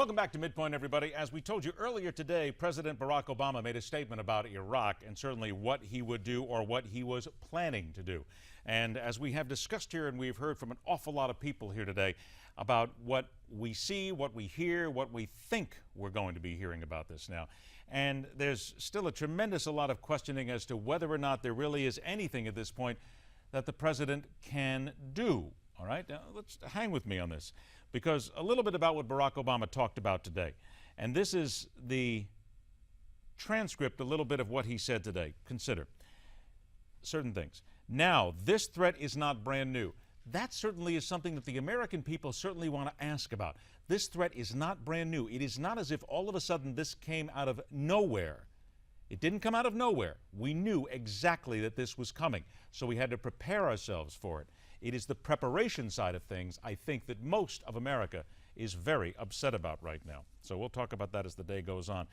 Welcome back to Midpoint, everybody. As we told you earlier today, President Barack Obama made a statement about Iraq and certainly what he would do or what he was planning to do. And as we have discussed here, and we've heard from an awful lot of people here today about what we see, what we hear, what we think we're going to be hearing about this now. And there's still a tremendous lot of questioning as to whether or not there really is anything at this point that the president can do. All right, now let's hang with me on this, because a little bit about what Barack Obama talked about today. And this is the transcript, a little bit of what he said today. Consider certain things. Now, this threat is not brand new. That certainly is something that the American people certainly want to ask about. This threat is not brand new. It is not as if all of a sudden this came out of nowhere. It didn't come out of nowhere. We knew exactly that this was coming, so we had to prepare ourselves for it. It is the preparation side of things, I think, that most of America is very upset about right now. So we'll talk about that as the day goes on.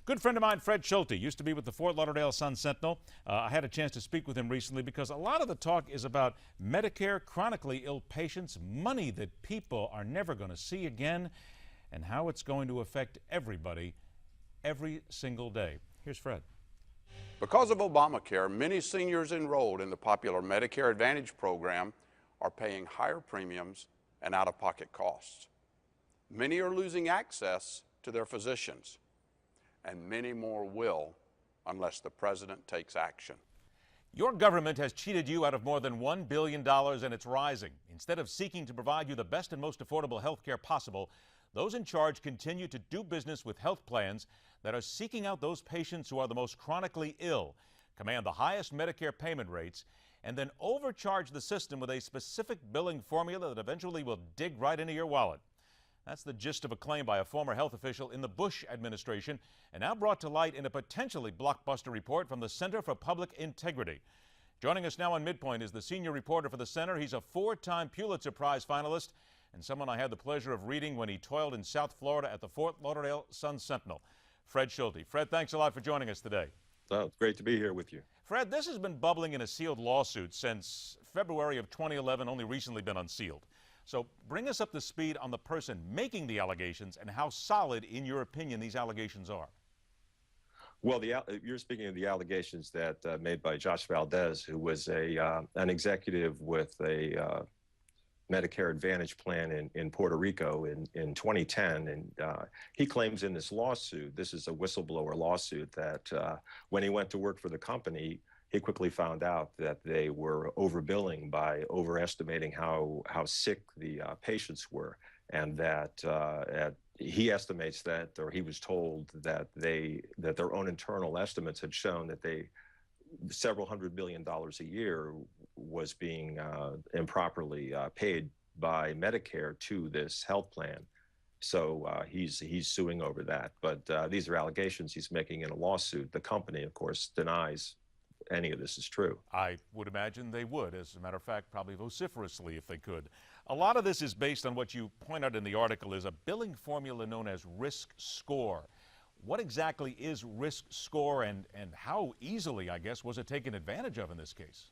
Good friend of mine, Fred Schulte, used to be with the Fort Lauderdale Sun-Sentinel. I had a chance to speak with him recently because a lot of the talk is about Medicare, chronically ill patients, money that people are never going to see again, and how it's going to affect everybody every single day. Here's Fred. Because of Obamacare, many seniors enrolled in the popular Medicare Advantage program are paying higher premiums and out-of-pocket costs. Many are losing access to their physicians, and many more will unless the president takes action. Your government has cheated you out of more than $1 billion, and it's rising. Instead of seeking to provide you the best and most affordable health care possible, those in charge continue to do business with health plans that are seeking out those patients who are the most chronically ill, command the highest Medicare payment rates, and then overcharge the system with a specific billing formula that eventually will dig right into your wallet. That's the gist of a claim by a former health official in the Bush administration, and now brought to light in a potentially blockbuster report from the Center for Public Integrity. Joining us now on Midpoint is the senior reporter for the center. He's a four-time Pulitzer Prize finalist and someone I had the pleasure of reading when he toiled in South Florida at the Fort Lauderdale Sun-Sentinel. Fred Schulte. Fred, thanks a lot for joining us today. Oh, it's great to be here with you. Fred, this has been bubbling in a sealed lawsuit since February of 2011, only recently been unsealed. So bring us up to speed on the person making the allegations and how solid, in your opinion, these allegations are. Well, you're speaking of the allegations that made by Josh Valdez, who was an executive with a Medicare Advantage plan in Puerto Rico in 2010. And he claims in this lawsuit, this is a whistleblower lawsuit, that when he went to work for the company, he quickly found out that they were overbilling by overestimating how sick the patients were. And that he estimates that, or he was told that their own internal estimates had shown that several $100 million a year was being improperly paid by Medicare to this health plan. So he's suing over that. But these are allegations he's making in a lawsuit. The company, of course, denies any of this is true. I would imagine they would, as a matter of fact, probably vociferously if they could. A lot of this is based on what you point out in the article is a billing formula known as risk score. What exactly is risk score, and how easily, I guess, was it taken advantage of in this case?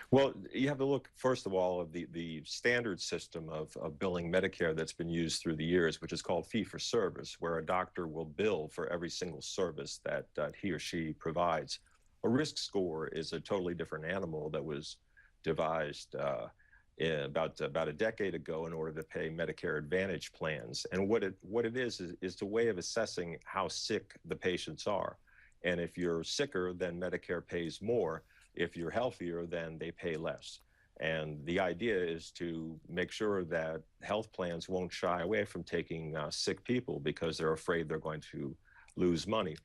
Well, you have to look, first of all, at the standard system of billing Medicare that's been used through the years, which is called fee-for-service, where a doctor will bill for every single service that he or she provides. A risk score is a totally different animal that was devised about a decade ago in order to pay Medicare Advantage plans. And what it is a way of assessing how sick the patients are. And if you're sicker, then Medicare pays more. If you're healthier, then they pay less. And the idea is to make sure that health plans won't shy away from taking sick people because they're afraid they're going to lose money.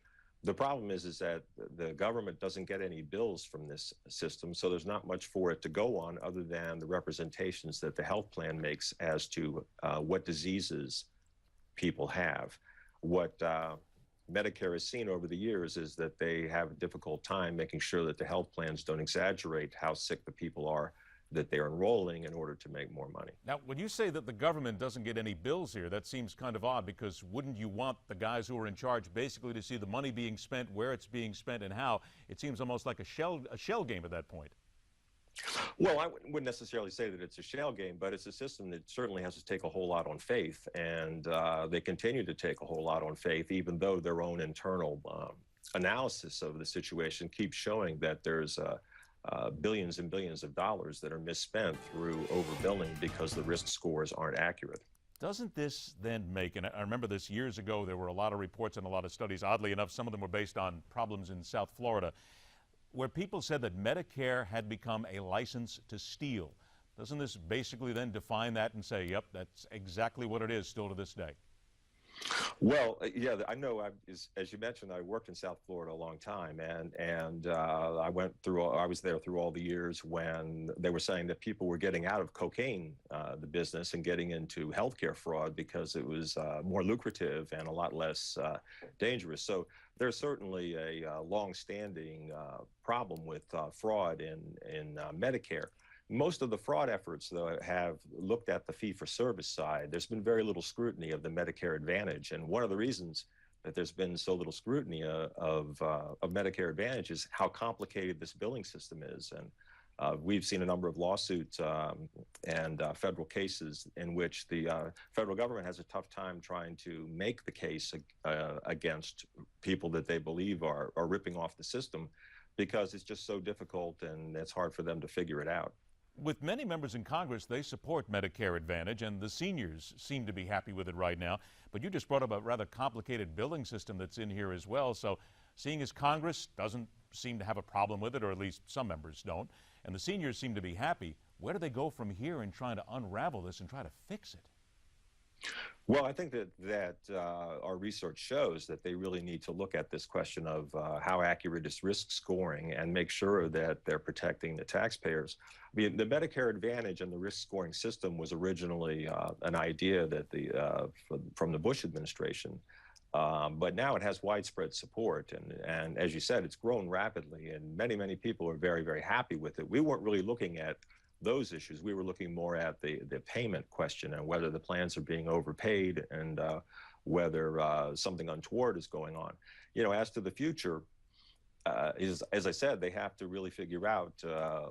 The problem is that the government doesn't get any bills from this system, so there's not much for it to go on other than the representations that the health plan makes as to what diseases people have. What Medicare has seen over the years is that they have a difficult time making sure that the health plans don't exaggerate how sick the people are that they're enrolling in order to make more money. Now, when you say that the government doesn't get any bills here, that seems kind of odd, because wouldn't you want the guys who are in charge basically to see the money being spent, where it's being spent, and how? It seems almost like a shell game at that point. Well, I wouldn't necessarily say that it's a shell game, but it's a system that certainly has to take a whole lot on faith, and they continue to take a whole lot on faith, even though their own internal analysis of the situation keeps showing that there's billions and billions of dollars that are misspent through overbilling because the risk scores aren't accurate. Doesn't this then make, and I remember this years ago, there were a lot of reports and a lot of studies, oddly enough, some of them were based on problems in South Florida, where people said that Medicare had become a license to steal. Doesn't this basically then define that and say, yep, that's exactly what it is still to this day? Well, yeah, I know. As you mentioned, I worked in South Florida a long time, and I was there through all the years when they were saying that people were getting out of cocaine, the business, and getting into healthcare fraud because it was more lucrative and a lot less dangerous. So there's certainly a long-standing problem with fraud in Medicare. Most of the fraud efforts, though, have looked at the fee-for-service side. There's been very little scrutiny of the Medicare Advantage, and one of the reasons that there's been so little scrutiny of Medicare Advantage is how complicated this billing system is. And we've seen a number of lawsuits and federal cases in which the federal government has a tough time trying to make the case against people that they believe are ripping off the system, because it's just so difficult and it's hard for them to figure it out. With many members in Congress, they support Medicare Advantage, and the seniors seem to be happy with it right now. But you just brought up a rather complicated billing system that's in here as well. So seeing as Congress doesn't seem to have a problem with it, or at least some members don't, and the seniors seem to be happy, where do they go from here in trying to unravel this and try to fix it? Well, I think that our research shows that they really need to look at this question of how accurate is risk scoring and make sure that they're protecting the taxpayers. I mean, the Medicare Advantage and the risk scoring system was originally an idea that from the Bush administration, but now it has widespread support. And as you said, it's grown rapidly, and many, many people are very, very happy with it. We weren't really looking at those issues. We were looking more at the payment question and whether the plans are being overpaid and whether something untoward is going on. You know, as to the future, as I said, they have to really figure out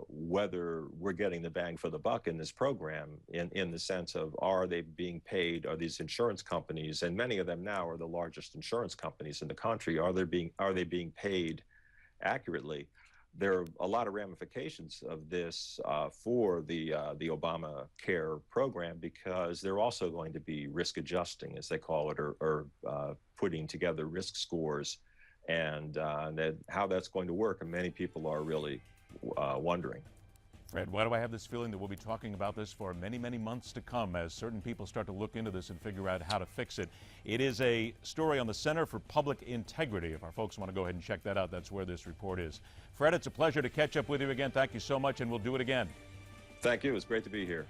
whether we're getting the bang for the buck in this program, in the sense of, are they being paid, are these insurance companies, and many of them now are the largest insurance companies in the country, are they being paid accurately? There are a lot of ramifications of this for the Obamacare program, because they're also going to be risk adjusting, as they call it, or putting together risk scores, and how that's going to work. And many people are really wondering. Fred, why do I have this feeling that we'll be talking about this for many, many months to come as certain people start to look into this and figure out how to fix it? It is a story on the Center for Public Integrity. If our folks want to go ahead and check that out, that's where this report is. Fred, it's a pleasure to catch up with you again. Thank you so much, and we'll do it again. Thank you. It's great to be here.